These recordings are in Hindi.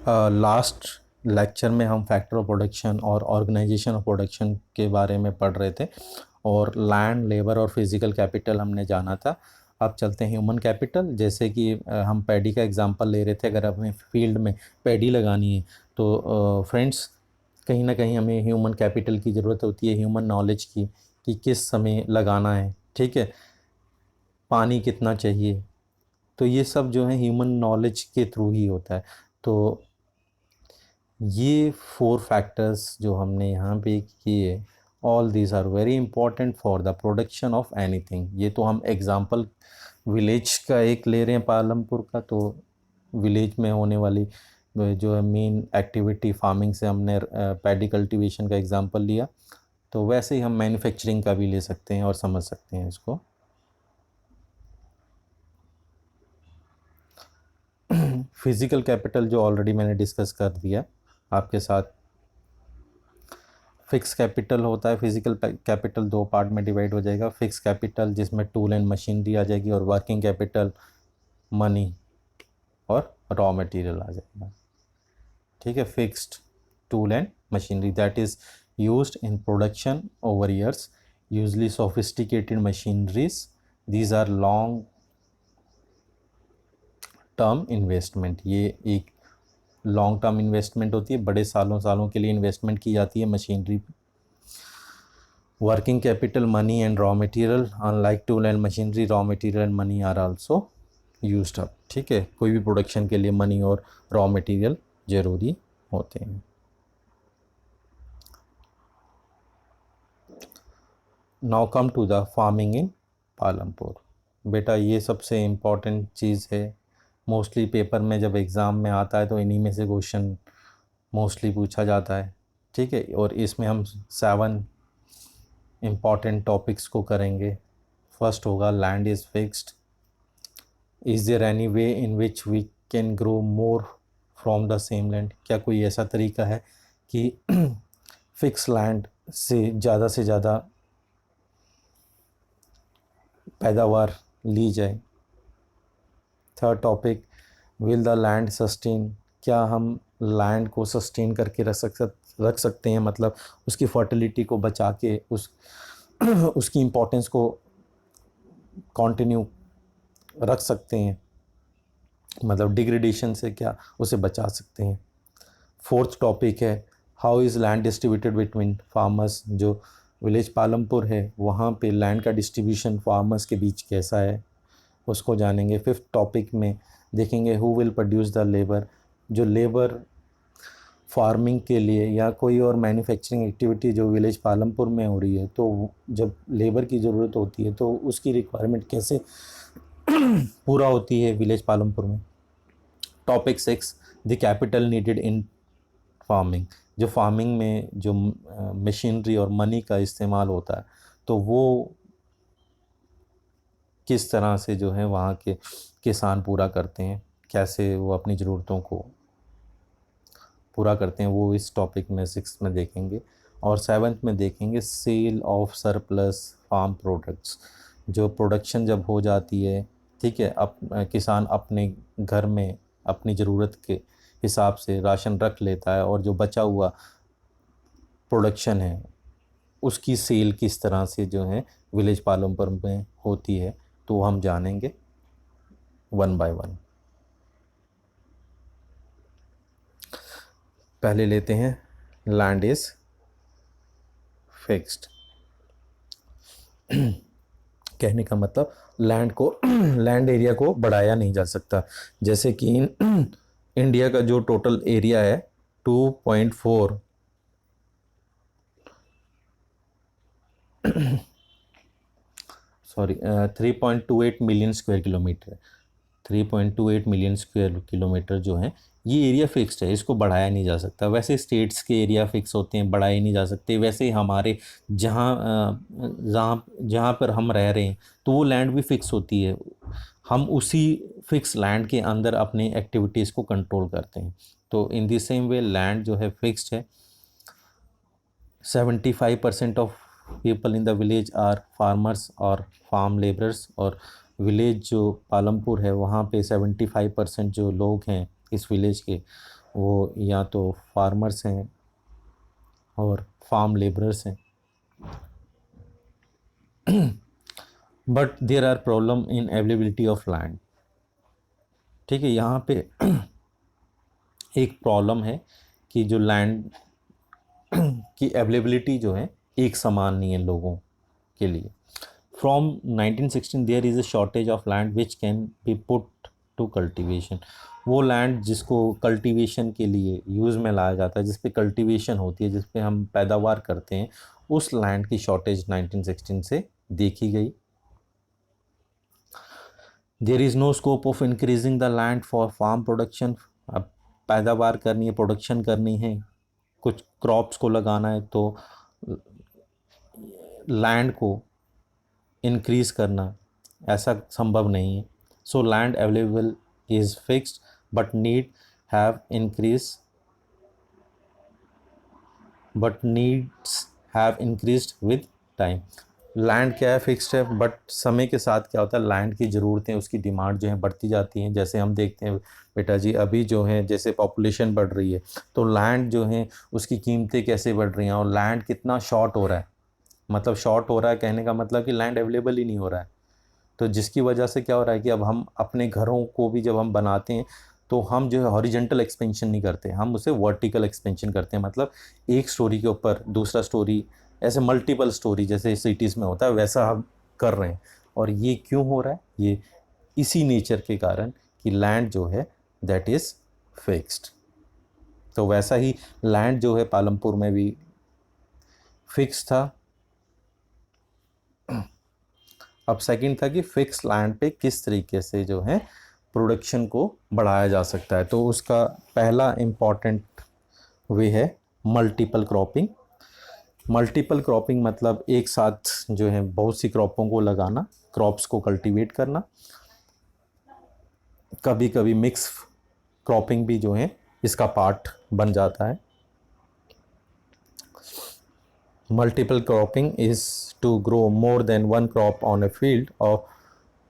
लास्ट लेक्चर में हम फैक्टर ऑफ प्रोडक्शन और ऑर्गेनाइजेशन ऑफ प्रोडक्शन के बारे में पढ़ रहे थे और लैंड, लेबर और फिज़िकल कैपिटल हमने जाना था। अब चलते हैं ह्यूमन कैपिटल। जैसे कि हम पैडी का एग्जांपल ले रहे थे, अगर हमें फील्ड में पैडी लगानी है तो फ्रेंड्स कहीं ना कहीं हमें ह्यूमन कैपिटल की ज़रूरत होती है, ह्यूमन नॉलेज की, कि किस समय लगाना है, ठीक है, पानी कितना चाहिए। तो ये सब जो है ह्यूमन नॉलेज के थ्रू ही होता है। तो ये 4 फैक्टर्स जो हमने यहाँ पे किए, all these are very important for the production of anything. ये तो हम एग्जांपल विलेज का एक ले रहे हैं, पालमपुर का। तो विलेज में होने वाली जो है मेन एक्टिविटी फार्मिंग से हमने पैडी कल्टीवेशन का एग्जांपल लिया। तो वैसे ही हम मैन्युफैक्चरिंग का भी ले सकते हैं और समझ सकते हैं इसको। फिज़िकल कैपिटल जो ऑलरेडी मैंने डिस्कस कर दिया आपके साथ। फिक्स कैपिटल होता है, फिजिकल कैपिटल 2 पार्ट में डिवाइड हो जाएगा। फिक्स कैपिटल जिसमें टूल एंड मशीनरी आ जाएगी, और वर्किंग कैपिटल मनी और रॉ मटेरियल आ जाएगा, ठीक है। Fixed tool and machinery that is used in production over years, usually sophisticated machineries, these are long term investment. ये एक लॉन्ग टर्म इन्वेस्टमेंट होती है, बड़े सालों सालों के लिए इन्वेस्टमेंट की जाती है मशीनरी पे। Working capital money and raw material, unlike tool and machinery, raw material and money are also used up, ठीक है। कोई भी प्रोडक्शन के लिए मनी और रॉ मटेरियल ज़रूरी होते हैं। Now come to the farming in Palampur. बेटा ये सबसे इम्पॉर्टेंट चीज़ है, मोस्टली पेपर में जब एग्ज़ाम में आता है तो इन्हीं में से क्वेश्चन मोस्टली पूछा जाता है, ठीक है। और इसमें हम 7 इम्पॉर्टेंट टॉपिक्स को करेंगे। फर्स्ट होगा land is fixed, is there any way in which we can grow more from the same land. क्या कोई ऐसा तरीका है कि फिक्स लैंड से ज़्यादा पैदावार ली जाए। Third topic, will the land sustain, क्या हम लैंड को सस्टेन करके रख सकते हैं, मतलब उसकी फर्टिलिटी को बचा के उसकी इम्पोर्टेंस को कंटिन्यू रख सकते हैं, मतलब डिग्रेडेशन से क्या उसे बचा सकते हैं। फोर्थ टॉपिक है, how is land distributed between farmers. जो विलेज पालमपुर है वहाँ पे लैंड का डिस्ट्रीब्यूशन फार्मर्स के बीच कैसा है, उसको जानेंगे। फिफ्थ टॉपिक में देखेंगे who will produce the labour, जो लेबर फार्मिंग के लिए या कोई और मैन्युफैक्चरिंग एक्टिविटी जो विलेज पालमपुर में हो रही है, तो जब लेबर की ज़रूरत होती है तो उसकी रिक्वायरमेंट कैसे पूरा होती है विलेज पालमपुर में। Topic 6, the capital needed in farming, जो फार्मिंग में जो मशीनरी और मनी का इस्तेमाल होता है तो वो किस तरह से जो है वहाँ के किसान पूरा करते हैं, कैसे वो अपनी ज़रूरतों को पूरा करते हैं, वो इस टॉपिक में 6 में देखेंगे। और 7th में देखेंगे sale of surplus farm products, जो प्रोडक्शन जब हो जाती है, ठीक है, किसान अपने घर में अपनी ज़रूरत के हिसाब से राशन रख लेता है, और जो बचा हुआ प्रोडक्शन है उसकी सेल किस तरह से जो है विलेज पालमपुर में होती है, तो हम जानेंगे 1 बाय 1। पहले लेते हैं लैंड इज़ फिक्स्ड। कहने का मतलब लैंड को लैंड एरिया को बढ़ाया नहीं जा सकता। जैसे कि इंडिया का जो टोटल एरिया है 2.4 sorry 3.28 million square kilometre, 3.28 million square kilometre जो है ये एरिया फिक्स्ड है, इसको बढ़ाया नहीं जा सकता। वैसे स्टेट्स के एरिया फिक्स होते हैं, बढ़ाए नहीं जा सकते। वैसे ही हमारे जहाँ जहाँ पर हम रह रहे हैं तो वो लैंड भी फिक्स होती है, हम उसी फिक्स लैंड के अंदर अपने एक्टिविटीज़ को कंट्रोल करते हैं। तो in the same way land जो है फिक्स्ड है। 75% of people in the village are farmers और फार्म लेबरर्स, और विलेज जो पालमपुर है वहाँ पे 75% जो लोग हैं इस विलेज के वो या तो फार्मर्स हैं और फार्म लेबरर्स हैं। But there are problem in availability of land. ठीक है, यहाँ पे एक प्रॉब्लम है कि जो लैंड की अवेलेबिलिटी जो है एक समान नहीं है लोगों के लिए। From 1916 there is a shortage of land which can be put to cultivation. वो लैंड जिसको कल्टीवेशन के लिए यूज़ में लाया जाता है, जिस पे कल्टीवेशन होती है, जिस पे हम पैदावार करते हैं, उस लैंड की शॉर्टेज 1916 से देखी गई। There is no scope of increasing the land for farm production. अब पैदावार करनी है, प्रोडक्शन करनी है, कुछ क्रॉप्स को लगाना है, तो लैंड को इंक्रीज करना ऐसा संभव नहीं है। So land available is fixed but need have increase but needs have increased with time. Land क्या है, फिक्स्ड है, बट समय के साथ क्या होता है, लैंड की ज़रूरतें, उसकी डिमांड जो है बढ़ती जाती हैं। जैसे हम देखते हैं बेटा जी, अभी जो है जैसे पॉपुलेशन बढ़ रही है, तो लैंड जो है उसकी कीमतें कैसे बढ़ रही हैं, और लैंड कितना शॉर्ट हो रहा है। मतलब शॉर्ट हो रहा है कहने का मतलब कि लैंड अवेलेबल ही नहीं हो रहा है। तो जिसकी वजह से क्या हो रहा है कि अब हम अपने घरों को भी जब हम बनाते हैं, तो हम जो है हॉरिजेंटल एक्सपेंशन नहीं करते, हम उसे वर्टिकल एक्सपेंशन करते हैं। मतलब एक स्टोरी के ऊपर दूसरा स्टोरी, ऐसे मल्टीपल स्टोरी जैसे सिटीज़ में होता है, वैसा हम कर रहे हैं। और ये क्यों हो रहा है? ये इसी नेचर के कारण कि लैंड जो है दैट इज़ फिक्स्ड। तो वैसा ही लैंड जो है पालमपुर में भी फिक्स था। अब सेकंड था कि फिक्स लैंड पे किस तरीके से जो है प्रोडक्शन को बढ़ाया जा सकता है। तो उसका पहला इम्पॉर्टेंट वे है मल्टीपल क्रॉपिंग। मल्टीपल क्रॉपिंग मतलब एक साथ जो है बहुत सी क्रॉपों को लगाना, क्रॉप्स को कल्टीवेट करना। कभी कभी मिक्स क्रॉपिंग भी जो है इसका पार्ट बन जाता है। Multiple cropping is to grow more than one crop on a field or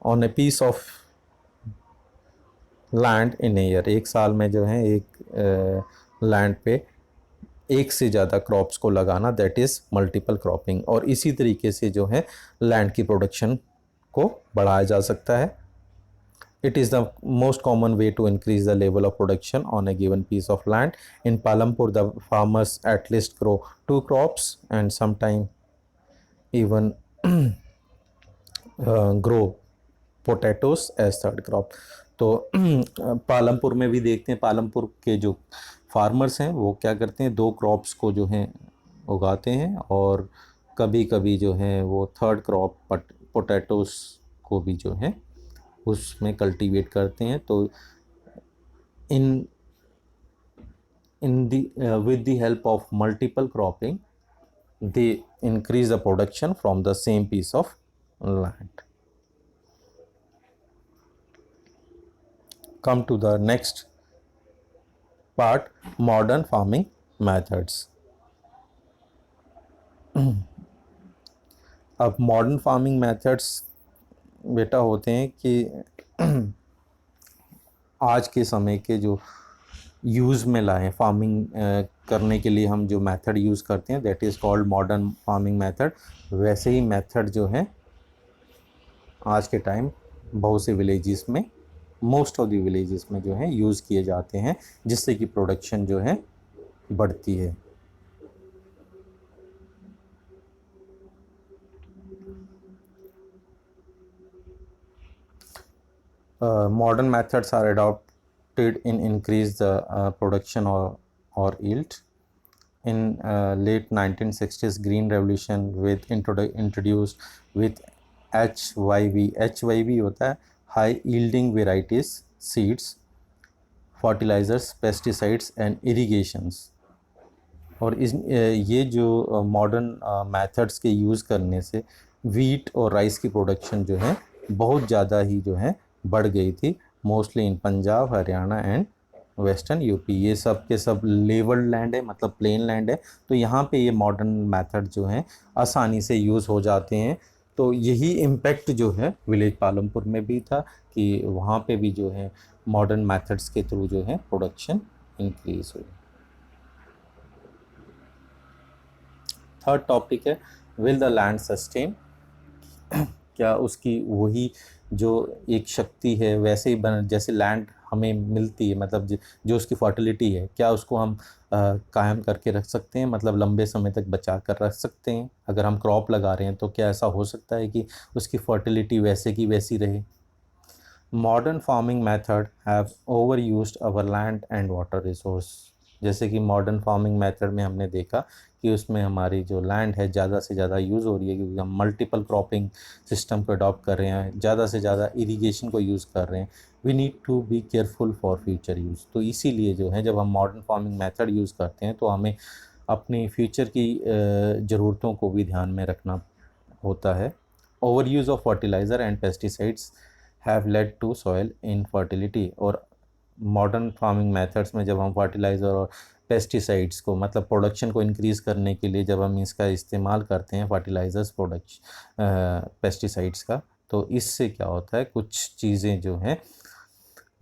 on a piece of land in a year। एक साल में जो है एक लैंड पे एक से ज़्यादा क्रॉप्स को लगाना, दैट इज़ मल्टीपल क्रॉपिंग। और इसी तरीके से जो है लैंड की प्रोडक्शन को बढ़ाया जा सकता है। It is the most common way to increase the level of production on a given piece of land. In Palampur, the farmers at least grow 2 crops and sometimes even grow potatoes as third crop. तो पालमपुर में भी देखते हैं, पालमपुर के जो फार्मर्स हैं वो क्या करते हैं, 2 क्रॉप्स को जो हैं उगाते हैं, और कभी कभी जो है वो थर्ड क्रॉप पोटैटोस को भी जो है उसमें कल्टीवेट करते हैं। तो in in the with the help of multiple cropping they increase the production from the same piece of land. Come to the next part, modern farming methods. अब मॉडर्न फार्मिंग मेथड्स बेटा होते हैं कि आज के समय के जो यूज़ में लाए फार्मिंग करने के लिए हम जो मेथड यूज़ करते हैं, that is called modern farming method. वैसे ही मेथड जो है आज के टाइम बहुत से विलेजेस में, मोस्ट ऑफ द विलेजेस में जो है यूज़ किए जाते हैं, जिससे कि प्रोडक्शन जो है बढ़ती है। Modern methods are adopted in increase the production or yield. In late 1960s, Green Revolution with introduced with HYV। HYV होता है High Yielding Varieties, Seeds, Fertilizers, Pesticides and Irrigations। और ये जो मॉडर्न मेथड्स के यूज़ करने से वीट और राइस की प्रोडक्शन जो है बहुत ज़्यादा ही जो है बढ़ गई थी, mostly in Punjab, Haryana and western UP. ये सब के सब लेवल्ड लैंड है, मतलब प्लेन लैंड है, तो यहाँ पे ये मॉडर्न मेथड जो है आसानी से यूज़ हो जाते हैं। तो यही इम्पेक्ट जो है विलेज पालमपुर में भी था कि वहाँ पे भी जो है मॉडर्न मेथड्स के थ्रू जो है प्रोडक्शन इंक्रीज हुई। थर्ड टॉपिक है विल द लैंड सस्टेन, क्या उसकी वही जो एक शक्ति है वैसे ही बन, जैसे लैंड हमें मिलती है, मतलब जो उसकी फर्टिलिटी है, क्या उसको हम कायम करके रख सकते हैं, मतलब लंबे समय तक बचा कर रख सकते हैं। अगर हम क्रॉप लगा रहे हैं तो क्या ऐसा हो सकता है कि उसकी फर्टिलिटी वैसे की वैसी रहे। Modern farming method have over used our land and water resource, जैसे कि मॉडर्न फार्मिंग मेथड में हमने देखा कि उसमें हमारी जो लैंड है ज़्यादा से ज़्यादा यूज़ हो रही है, क्योंकि हम मल्टीपल क्रॉपिंग सिस्टम को अडॉप्ट कर रहे हैं, ज़्यादा से ज़्यादा इरीगेशन को यूज़ कर रहे हैं। We need to be careful for future use. तो इसीलिए जो है जब हम मॉडर्न फार्मिंग मेथड यूज़ करते हैं तो हमें अपनी फ्यूचर की ज़रूरतों को भी ध्यान में रखना होता है। Over use of fertiliser and pesticides have led to soil infertility, और मॉडर्न फार्मिंग मेथड्स में जब हम फर्टिलाइज़र और पेस्टिसाइड्स को, मतलब प्रोडक्शन को इंक्रीज़ करने के लिए जब हम इसका इस्तेमाल करते हैं फर्टिलाइज़र्स पेस्टिसाइड्स का, तो इससे क्या होता है कुछ चीज़ें जो हैं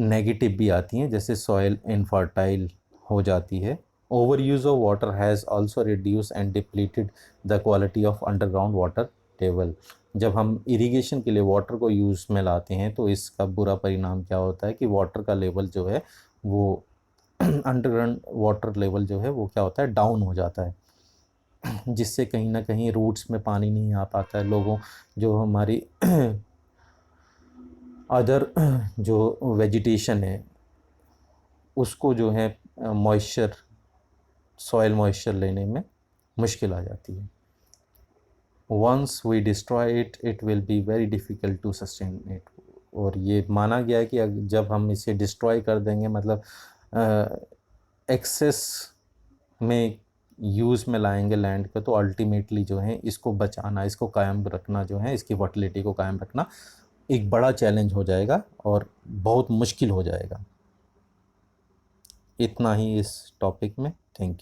नेगेटिव भी आती हैं, जैसे सॉइल इनफर्टाइल हो जाती है। Over use of water has also reduce and depleted the quality of underground water table. जब हम इरिगेशन के लिए वाटर को यूज़ में लाते हैं तो इसका बुरा परिणाम क्या होता है कि वाटर का लेवल जो है वो अंडरग्राउंड वाटर लेवल जो है वो क्या होता है, डाउन हो जाता है, जिससे कहीं ना कहीं रूट्स में पानी नहीं आ पाता है। लोगों जो हमारी अदर जो वेजिटेशन है उसको जो है मॉइस्चर, सॉइल मॉइस्चर लेने में मुश्किल आ जाती है। Once we destroy it it will be very difficult to sustain it. और ये माना गया है कि जब हम इसे डिस्ट्रॉय कर देंगे, मतलब एक्सेस में यूज़ में लाएंगे लैंड पे, तो अल्टीमेटली जो है इसको बचाना, इसको कायम रखना, जो है इसकी फर्टिलिटी को कायम रखना एक बड़ा चैलेंज हो जाएगा और बहुत मुश्किल हो जाएगा। इतना ही इस टॉपिक में। Thank you.